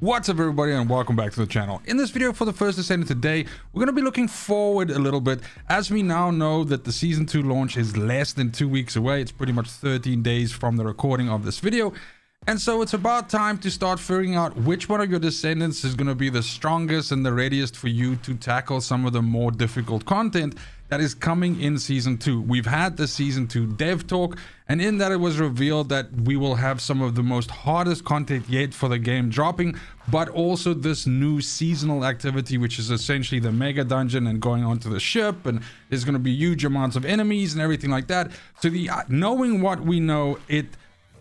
What's up everybody and welcome back to the channel. In this video for the First Descendant today, we're going to be looking forward a little bit as we now know that the season 2 launch is less than 2 weeks away. It's pretty much 13 days from the recording of this video. And so it's about time to start figuring out which one of your descendants is going to be the strongest and the readiest for you to tackle some of the more difficult content that is coming in season 2. We've had the season 2 dev talk, and in that it was revealed that we will have some of the most hardest content yet for the game dropping, but also this new seasonal activity, which is essentially the mega dungeon and going onto the ship, and there's going to be huge amounts of enemies and everything like that. So knowing what we know, it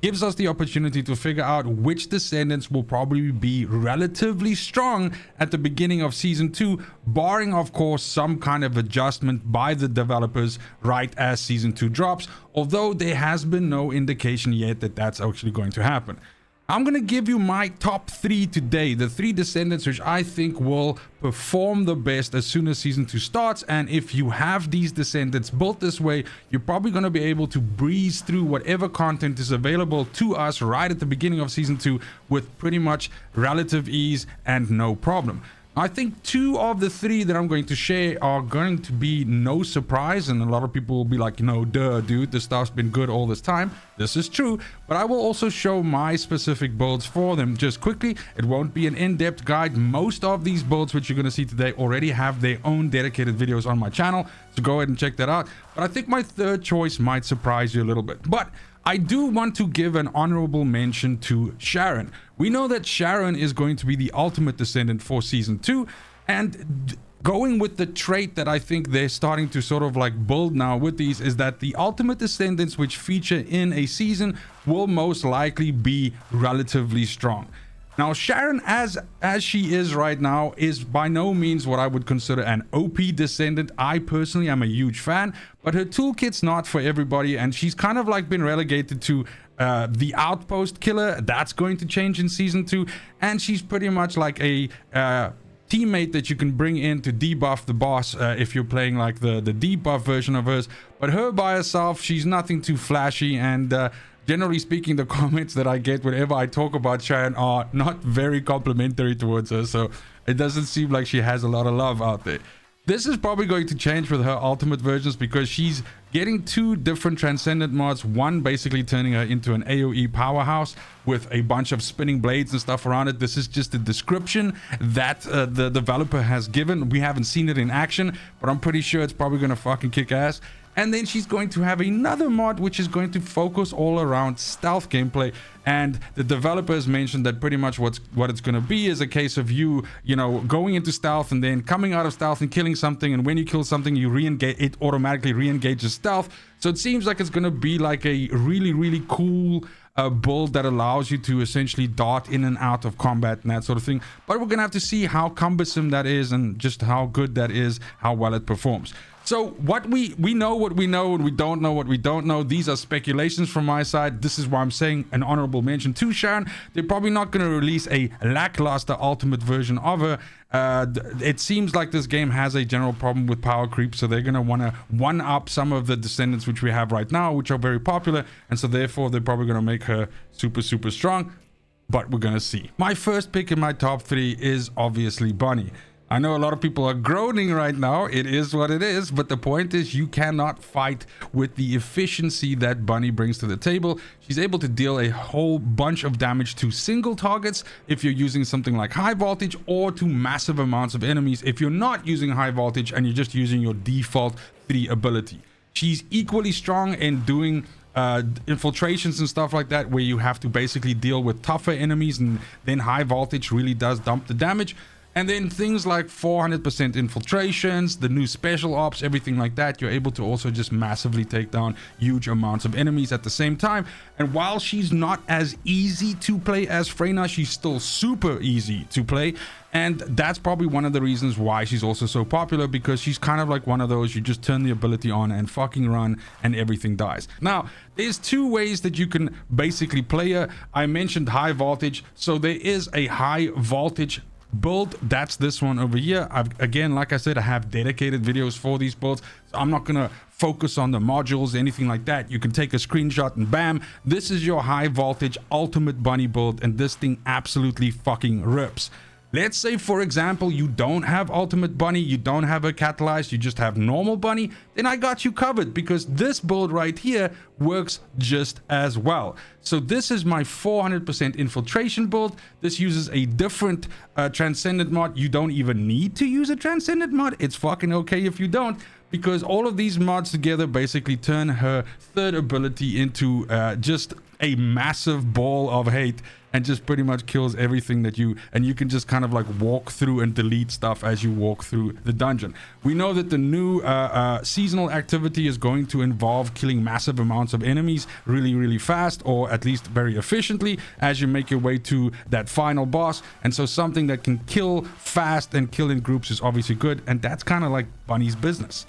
gives us the opportunity to figure out which descendants will probably be relatively strong at the beginning of season 2, barring of course some kind of adjustment by the developers right as season 2 drops, although there has been no indication yet that that's actually going to happen. I'm going to give you my top 3 today, the 3 descendants which I think will perform the best as soon as season 2 starts. And if you have these descendants built this way, you're probably going to be able to breeze through whatever content is available to us right at the beginning of season 2 with pretty much relative ease and no problem. I think 2 of the 3 that I'm going to share are going to be no surprise, and a lot of people will be like, no, duh, dude, this stuff's been good all this time. This is true, but I will also show my specific builds for them just quickly. It won't be an in-depth guide. Most of these builds which you're going to see today already have their own dedicated videos on my channel, so go ahead and check that out. But I think my third choice might surprise you a little bit. But I do want to give an honorable mention to Sharen. We know that Sharen is going to be the ultimate descendant for season 2, and going with the trait that I think they're starting to sort of like build now with these is that the ultimate descendants which feature in a season will most likely be relatively strong. Now, Sharen, as she is right now, is by no means what I would consider an OP descendant. I personally am a huge fan, but her toolkit's not for everybody, and she's kind of like been relegated to the outpost killer. That's going to change in season 2, and she's pretty much like a teammate that you can bring in to debuff the boss if you're playing like the debuff version of hers. But her by herself, she's nothing too flashy, and generally speaking, the comments that I get whenever I talk about Sharen are not very complimentary towards her, so it doesn't seem like she has a lot of love out there. This is probably going to change with her ultimate versions because she's getting 2 different transcendent mods, one basically turning her into an AoE powerhouse with a bunch of spinning blades and stuff around it. This is just a description that the developer has given. We haven't seen it in action, but I'm pretty sure it's probably going to fucking kick ass. And then she's going to have another mod which is going to focus all around stealth gameplay, and the developers mentioned that pretty much what it's going to be is a case of you know, going into stealth and then coming out of stealth and killing something, and when you kill something you re-engage, it automatically re-engages stealth. So it seems like it's going to be like a really cool build that allows you to essentially dart in and out of combat and that sort of thing. But we're gonna have to see how cumbersome that is and just how good that is, how well it performs. So what we know what we know, and we don't know what we don't know. These are speculations from my side. This is why I'm saying an honorable mention to Sharen. They're probably not going to release a lackluster ultimate version of her. It seems like this game has a general problem with power creep, so they're going to want to one-up some of the descendants which we have right now, which are very popular, and so therefore they're probably going to make her super strong, but we're going to see. My first pick in my top 3 is obviously Bunny. I know a lot of people are groaning right now. It is what it is, but the point is you cannot fight with the efficiency that Bunny brings to the table. She's able to deal a whole bunch of damage to single targets if you're using something like high voltage, or to massive amounts of enemies if you're not using high voltage and you're just using your default 3 ability. She's equally strong in doing infiltrations and stuff like that, where you have to basically deal with tougher enemies, and then high voltage really does dump the damage. And then things like 400% infiltrations, the new special ops, everything like that, you're able to also just massively take down huge amounts of enemies at the same time. And while she's not as easy to play as Freyna, she's still super easy to play. And that's probably one of the reasons why she's also so popular, because she's kind of like one of those, you just turn the ability on and fucking run and everything dies. Now, there's 2 ways that you can basically play her. I mentioned high voltage, so there is a high voltage build. That's this one over here. Again, like I said, I have dedicated videos for these builds, so I'm not gonna focus on the modules, anything like that, you can take a screenshot and bam, this is your high voltage ultimate bunny build, and this thing absolutely fucking rips. Let's say, for example, you don't have ultimate bunny, you don't have a catalyzed, you just have normal bunny, then I got you covered, because this build right here works just as well. So this is my 400% infiltration build. This uses a different transcendent mod. You don't even need to use a transcendent mod. It's fucking okay if you don't, because all of these mods together basically turn her third ability into just a massive ball of hate, and just pretty much kills everything that you can just kind of like walk through and delete stuff as you walk through the dungeon. We know that the new seasonal activity is going to involve killing massive amounts of enemies really fast, or at least very efficiently, as you make your way to that final boss. And so something that can kill fast and kill in groups is obviously good, and that's kind of like Bunny's business.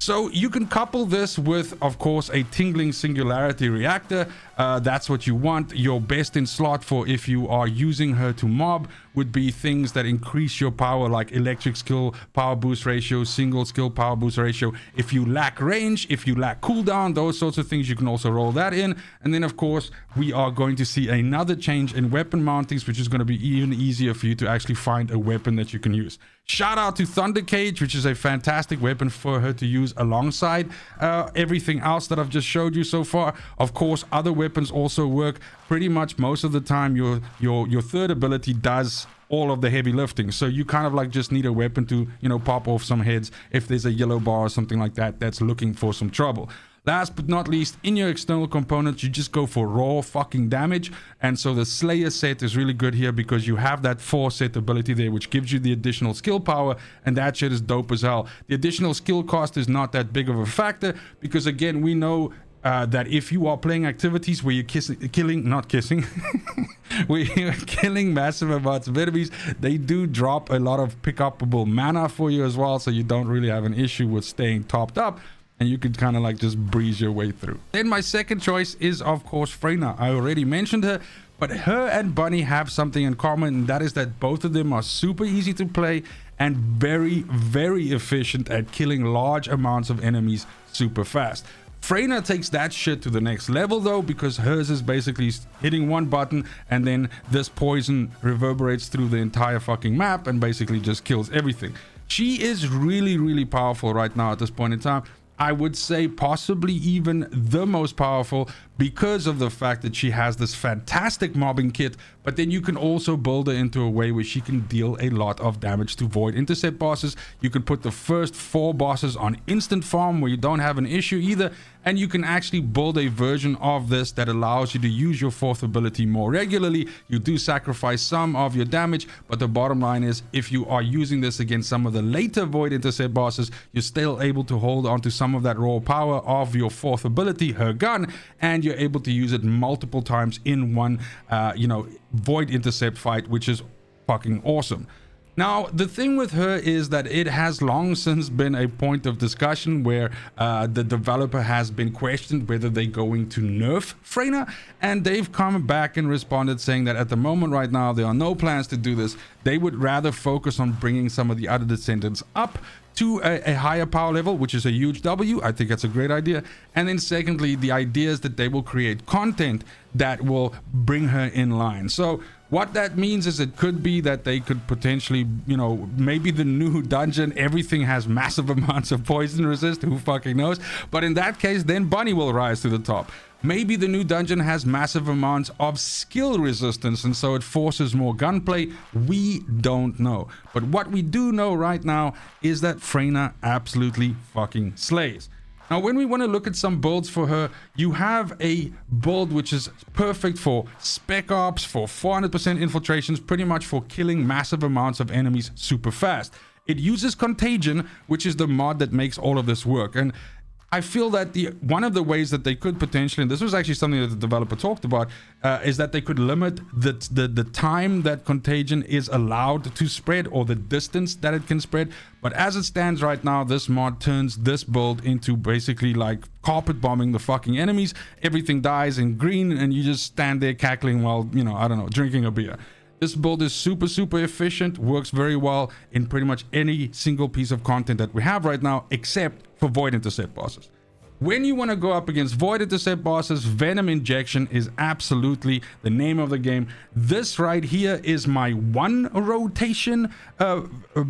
So you can couple this with, of course, a tingling singularity reactor. That's what you want. Your best in slot for if you are using her to mob would be things that increase your power, like electric skill power boost ratio, single skill power boost ratio. If you lack range, if you lack cooldown, those sorts of things, you can also roll that in. And then, of course, we are going to see another change in weapon mountings, which is going to be even easier for you to actually find a weapon that you can use. Shout out to Thunder Cage, which is a fantastic weapon for her to use alongside everything else that I've just showed you so far. Of course, other weapons also work. Pretty much most of the time, your third ability does all of the heavy lifting, so you kind of like just need a weapon to, you know, pop off some heads if there's a yellow bar or something like that that's looking for some trouble. Last but not least, in your external components, you just go for raw fucking damage. And so the Slayer set is really good here, because you have that 4 set ability there, which gives you the additional skill power, and that shit is dope as hell. The additional skill cost is not that big of a factor, because again, we know that if you are playing activities where you're where you're killing massive amounts of enemies, they do drop a lot of pick-upable mana for you as well, so you don't really have an issue with staying topped up, and you can kind of like just breeze your way through. Then my second choice is, of course, Freyna. I already mentioned her, but her and Bunny have something in common, and that is that both of them are super easy to play and very efficient at killing large amounts of enemies super fast. Freyna takes that shit to the next level though, because hers is basically hitting one button and then this poison reverberates through the entire fucking map and basically just kills everything. She is really powerful right now at this point in time. I would say possibly even the most powerful, because of the fact that she has this fantastic mobbing kit, but then you can also build her into a way where she can deal a lot of damage to void intercept bosses. You can put the first 4 bosses on instant farm where you don't have an issue either, and you can actually build a version of this that allows you to use your 4th ability more regularly. You do sacrifice some of your damage, but the bottom line is, if you are using this against some of the later void intercept bosses, you're still able to hold on to some of that raw power of your 4th ability, her gun, and you're able to use it multiple times in one void intercept fight, which is fucking awesome. Now, the thing with her is that it has long since been a point of discussion where the developer has been questioned whether they're going to nerf Freyna, and they've come back and responded saying that at the moment right now there are no plans to do this. They would rather focus on bringing some of the other descendants up to a higher power level, which is a huge W. I think that's a great idea. And then secondly, the idea is that they will create content that will bring her in line. So what that means is it could be that they could potentially, maybe the new dungeon, everything has massive amounts of poison resist, who fucking knows. But in that case, then Bunny will rise to the top. Maybe the new dungeon has massive amounts of skill resistance, and so it forces more gunplay. We don't know. But what we do know right now is that Freyna absolutely fucking slays. Now, when we want to look at some builds for her, you have a build which is perfect for spec ops, for 400% infiltrations, pretty much for killing massive amounts of enemies super fast. It uses Contagion, which is the mod that makes all of this work. And I feel that one of the ways that they could potentially, and this was actually something that the developer talked about, is that they could limit the time that Contagion is allowed to spread, or the distance that it can spread. But as it stands right now, this mod turns this build into basically like carpet bombing the fucking enemies. Everything dies in green and you just stand there cackling while, drinking a beer. This build is super efficient, works very well in pretty much any single piece of content that we have right now, except for void intercept bosses. When you want to go up against Void Intercept bosses, Venom Injection is absolutely the name of the game. This right here is my one rotation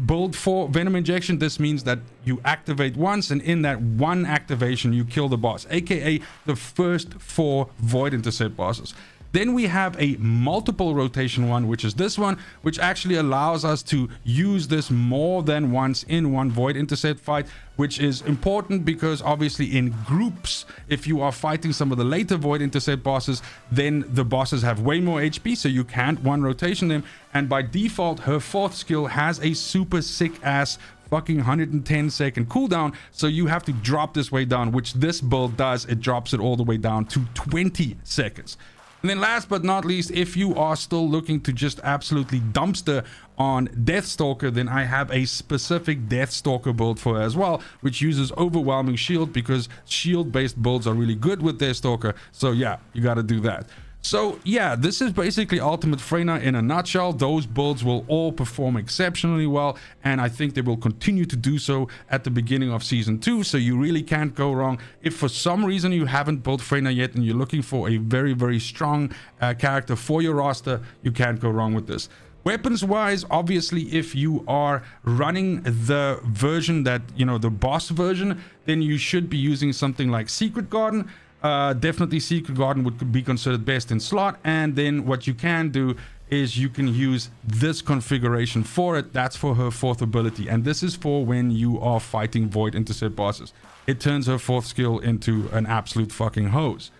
build for Venom Injection. This means that you activate once, and in that one activation you kill the boss, aka the first 4 Void Intercept bosses. Then we have a multiple rotation one, which is this one, which actually allows us to use this more than once in one Void Intercept fight, which is important because obviously in groups, if you are fighting some of the later Void Intercept bosses, then the bosses have way more HP, so you can't one rotation them. And by default, her 4th skill has a super sick ass fucking 110-second cooldown, so you have to drop this way down, which this build does. It drops it all the way down to 20 seconds. And then last but not least, if you are still looking to just absolutely dumpster on Deathstalker, then I have a specific Deathstalker build for her as well, which uses overwhelming shield, because shield based builds are really good with Deathstalker. So yeah, you got to do that. So yeah, this is basically Ultimate Freyna in a nutshell. Those builds will all perform exceptionally well, and I think they will continue to do so at the beginning of Season 2, so you really can't go wrong. If for some reason you haven't built Freyna yet and you're looking for a very, very strong character for your roster, you can't go wrong with this. Weapons wise, obviously, if you are running the version that, you know, the boss version, then you should be using something like Secret Garden. Definitely Secret Garden would be considered best in slot, and then what you can do is you can use this configuration for it. That's for her 4th ability, and this is for when you are fighting Void Intercept bosses. It turns her 4th skill into an absolute fucking hose.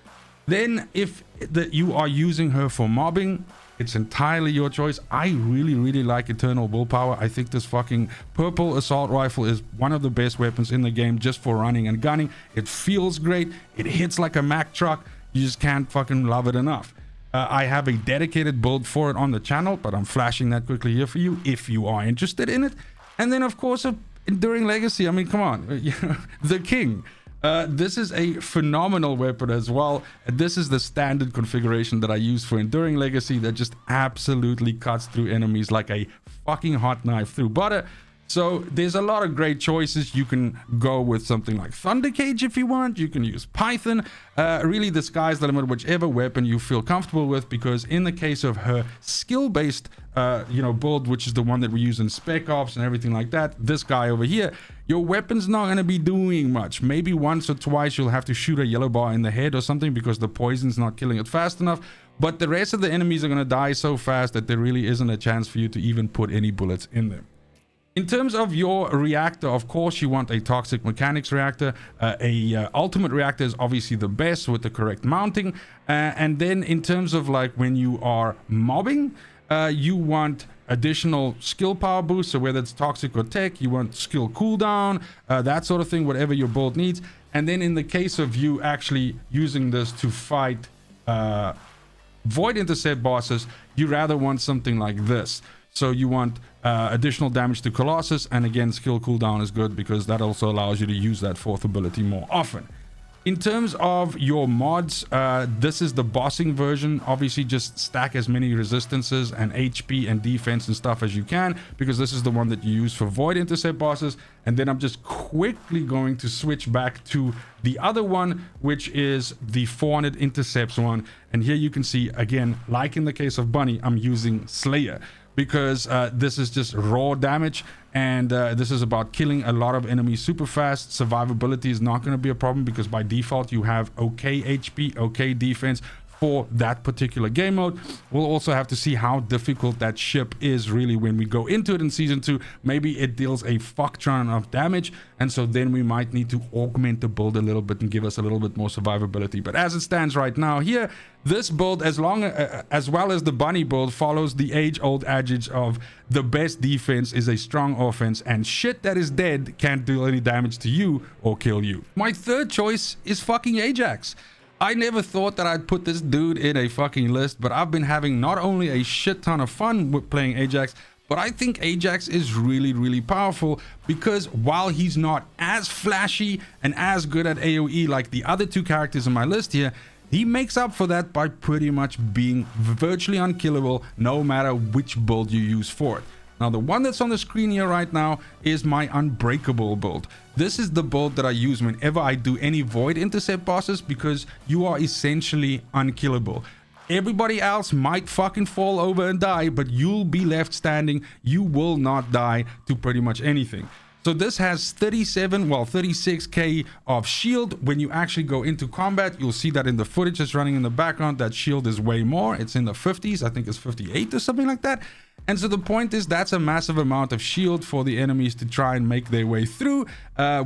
Then if you are using her for mobbing, it's entirely your choice. I really like Eternal Willpower. I think this fucking purple assault rifle is one of the best weapons in the game just for running and gunning. It feels great. It hits like a Mack truck. You just can't fucking love it enough. I have a dedicated build for it on the channel, but I'm flashing that quickly here for you if you are interested in it. And then of course, Enduring Legacy. I mean, come on, the king. This is a phenomenal weapon as well. This is the standard configuration that I use for Enduring Legacy that just absolutely cuts through enemies like a fucking hot knife through butter. So there's a lot of great choices. You can go with something like Thunder Cage if you want. You can use Python. Really, the sky's the limit, whichever weapon you feel comfortable with, because in the case of her skill-based build, which is the one that we use in Spec Ops and everything like that, this guy over here, your weapon's not going to be doing much. Maybe once or twice you'll have to shoot a yellow bar in the head or something because the poison's not killing it fast enough. But the rest of the enemies are going to die so fast that there really isn't a chance for you to even put any bullets in them. In terms of your reactor, of course, you want a Toxic Mechanics reactor. Ultimate reactor is obviously the best with the correct mounting. And then in terms of like when you are mobbing, you want additional skill power boost. So whether it's toxic or tech, you want skill cooldown, that sort of thing, whatever your build needs. And then in the case of you actually using this to fight Void Intercept bosses, you rather want something like this. So you want additional damage to Colossus, and again, skill cooldown is good because that also allows you to use that 4th ability more often. In terms of your mods, this is the bossing version. Obviously, just stack as many resistances and HP and defense and stuff as you can, because this is the one that you use for Void Intercept bosses. And then I'm just quickly going to switch back to the other one, which is the 400 Intercepts one. And here you can see, again, like in the case of Bunny, I'm using Slayer, because this is just raw damage, and this is about killing a lot of enemies super fast. Survivability is not going to be a problem because by default you have okay HP, okay defense for that particular game mode. We'll also have to see how difficult that ship is really when we go into it in Season 2. Maybe it deals a fuck ton of damage, and so then we might need to augment the build a little bit and give us a little bit more survivability. But as it stands right now here, this build, as well as the Bunny build, follows the age-old adage of the best defense is a strong offense, and shit that is dead can't do any damage to you or kill you. My third choice is fucking Ajax. I never thought that I'd put this dude in a fucking list, but I've been having not only a shit ton of fun with playing Ajax, but I think Ajax is really powerful, because while he's not as flashy and as good at AoE like the other 2 characters on my list here, he makes up for that by pretty much being virtually unkillable no matter which build you use for it. Now, the one that's on the screen here right now is my Unbreakable build. This is the build that I use whenever I do any Void Intercept bosses, because you are essentially unkillable. Everybody else might fucking fall over and die, but you'll be left standing. You will not die to pretty much anything. So this has 36k of shield. When you actually go into combat, you'll see that in the footage that's running in the background, that shield is way more. It's in the 50s. I think it's 58 or something like that. And so the point is, that's a massive amount of shield for the enemies to try and make their way through,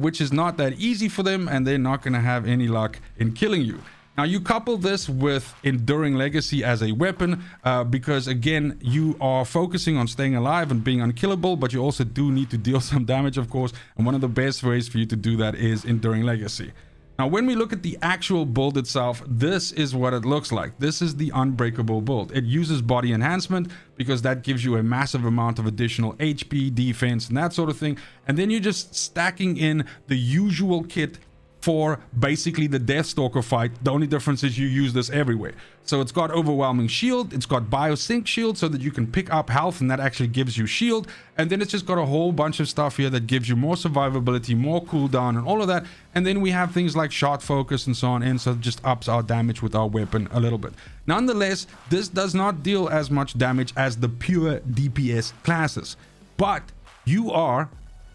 which is not that easy for them, and they're not going to have any luck in killing you. Now, you couple this with Enduring Legacy as a weapon, because again, you are focusing on staying alive and being unkillable, but you also do need to deal some damage, of course, and one of the best ways for you to do that is Enduring Legacy. Now, when we look at the actual build itself, this is what it looks like. This is the Unbreakable build. It uses body enhancement because that gives you a massive amount of additional HP, defense, and that sort of thing. And then you're just stacking in the usual kit for basically the Deathstalker fight. The only difference is you use this everywhere. So it's got Overwhelming Shield, it's got Biosync Shield so that you can pick up health, and that actually gives you shield. And then it's just got a whole bunch of stuff here that gives you more survivability, more cooldown, and all of that. And then we have things like Shot Focus and so on, and so it just ups our damage with our weapon a little bit. Nonetheless, this does not deal as much damage as the pure DPS classes, but you are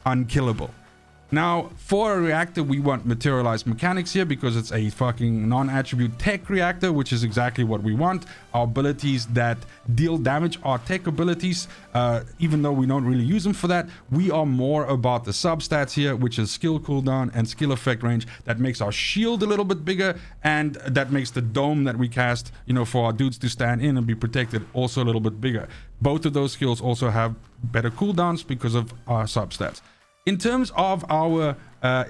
unkillable. Now, for a reactor, we want materialized mechanics here because it's a fucking non-attribute tech reactor, which is exactly what we want. Our abilities that deal damage are tech abilities, even though we don't really use them for that. We are more about the substats here, which is skill cooldown and skill effect range. That makes our shield a little bit bigger, and that makes the dome that we cast, you know, for our dudes to stand in and be protected, also a little bit bigger. Both of those skills also have better cooldowns because of our substats. In terms of our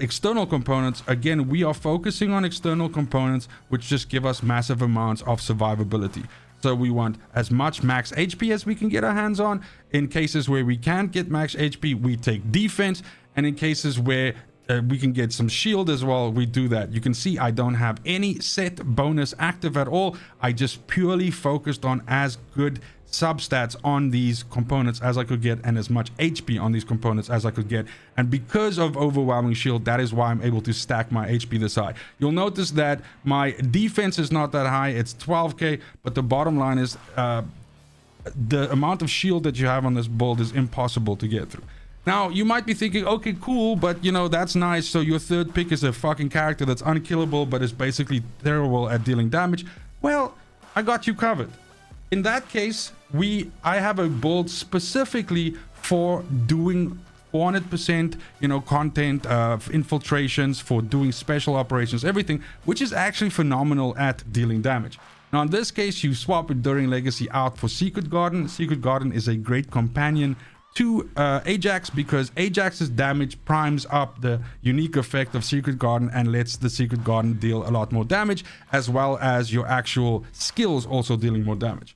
external components, again, we are focusing on external components which just give us massive amounts of survivability. So we want as much max HP as we can get our hands on. In cases where we can't get max HP, we take defense. And in cases where we can get some shield as well, we do that. You can see I don't have any set bonus active at all. I just purely focused on as good substats on these components as I could get, and as much HP on these components as I could get. And because of Overwhelming Shield, that is why I'm able to stack my HP this high. You'll notice that my defense is not that high, it's 12k, but the bottom line is the amount of shield that you have on this build is impossible to get through. Now, you might be thinking, okay, cool, but you know, that's nice. So your third pick is a fucking character that's unkillable, but is basically terrible at dealing damage. Well, I got you covered. In that case, I have a build specifically for doing 400%, you know, content, infiltrations, for doing special operations, everything, which is actually phenomenal at dealing damage. Now, in this case, you swap Enduring Legacy out for Secret Garden. Secret Garden is a great companion to Ajax because Ajax's damage primes up the unique effect of Secret Garden and lets the Secret Garden deal a lot more damage, as well as your actual skills also dealing more damage.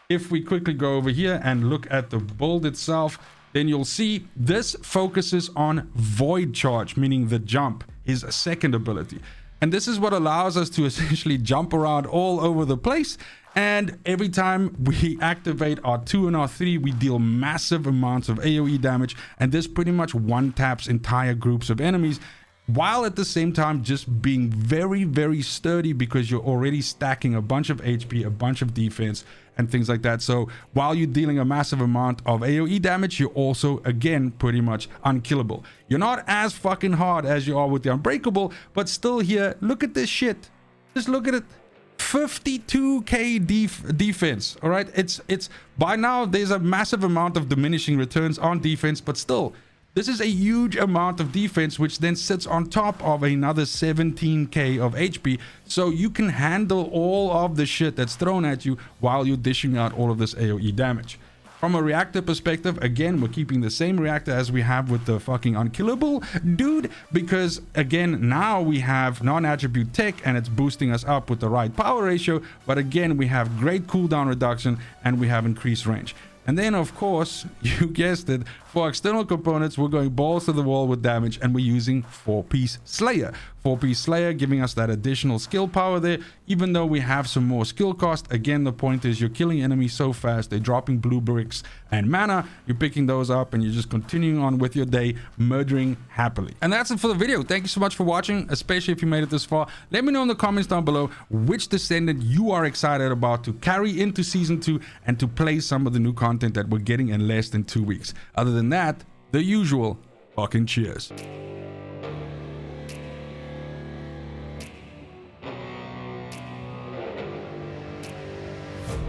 If we quickly go over here and look at the build itself, then you'll see this focuses on Void Charge, meaning the jump, his second ability. And this is what allows us to essentially jump around all over the place. And every time we activate our 2 and our 3, we deal massive amounts of AoE damage. And this pretty much one-taps entire groups of enemies, while at the same time just being very, very sturdy because you're already stacking a bunch of HP, a bunch of defense, and things like that. So while you're dealing a massive amount of AoE damage, you're also, again, pretty much unkillable. You're not as fucking hard as you are with the Unbreakable, but still here, look at this shit. Just look at it. 52k defense. All right, it's by now there's a massive amount of diminishing returns on defense, but still, this is a huge amount of defense, which then sits on top of another 17k of HP. So you can handle all of the shit that's thrown at you while you're dishing out all of this AoE damage. From a reactor perspective, again, we're keeping the same reactor as we have with the fucking unkillable dude, because again, now we have non-attribute tech and it's boosting us up with the right power ratio. But again, we have great cooldown reduction and we have increased range. And then, of course, you guessed it, for external components, we're going balls to the wall with damage, and we're using 4-piece Slayer. 4-piece Slayer, giving us that additional skill power there, even though we have some more skill cost. Again, the point is you're killing enemies so fast, they're dropping blue bricks and mana, you're picking those up and you're just continuing on with your day, murdering happily. And that's it for the video. Thank you so much for watching, especially if you made it this far. Let me know in the comments down below which Descendant you are excited about to carry into Season 2 and to play some of the new content that we're getting in less than 2 weeks. Other than that, the usual fucking cheers.